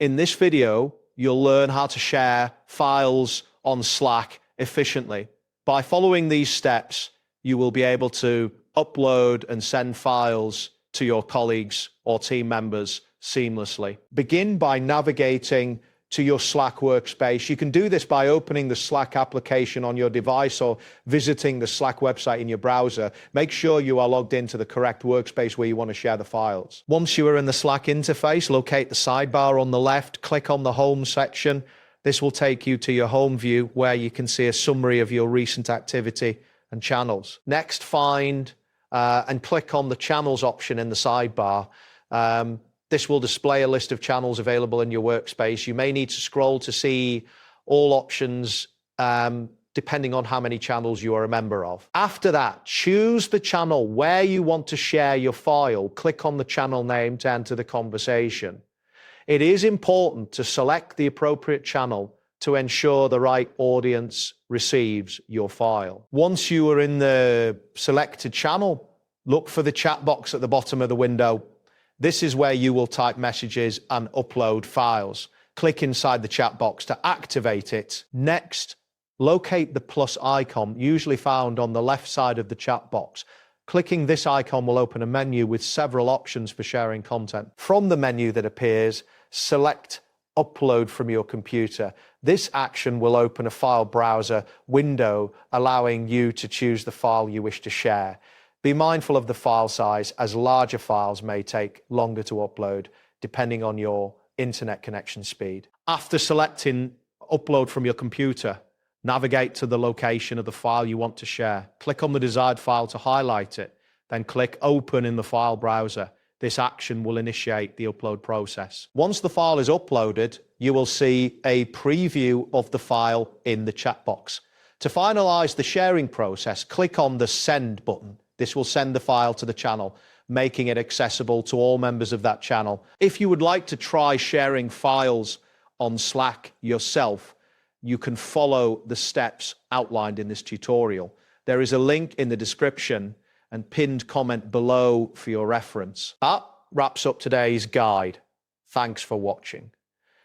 In this video, you'll learn how to share files on Slack efficiently. By following these steps, you will be able to upload and send files to your colleagues or team members seamlessly. Begin by navigating to your Slack workspace. You can do this by opening the Slack application on your device or visiting the Slack website in your browser. Make sure you are logged into the correct workspace where you want to share the files. Once you are in the Slack interface, locate the sidebar on the left, click on the Home section. This will take you to your home view where you can see a summary of your recent activity and channels. Next, find and click on the Channels option in the sidebar. This will display a list of channels available in your workspace. You may need to scroll to see all options depending on how many channels you are a member of. After that, choose the channel where you want to share your file. Click on the channel name to enter the conversation. It is important to select the appropriate channel to ensure the right audience receives your file. Once you are in the selected channel, look for the chat box at the bottom of the window. This is where you will type messages and upload files. Click inside the chat box to activate it. Next, locate the plus icon, usually found on the left side of the chat box. Clicking this icon will open a menu with several options for sharing content. From the menu that appears, select Upload from your computer. This action will open a file browser window, allowing you to choose the file you wish to share. Be mindful of the file size, as larger files may take longer to upload, depending on your internet connection speed. After selecting Upload from your computer, navigate to the location of the file you want to share. Click on the desired file to highlight it, then click Open in the file browser. This action will initiate the upload process. Once the file is uploaded, you will see a preview of the file in the chat box. To finalize the sharing process, click on the Send button. This will send the file to the channel, making it accessible to all members of that channel. If you would like to try sharing files on Slack yourself, you can follow the steps outlined in this tutorial. There is a link in the description and pinned comment below for your reference. That wraps up today's guide. Thanks for watching,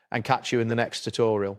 and catch you in the next tutorial.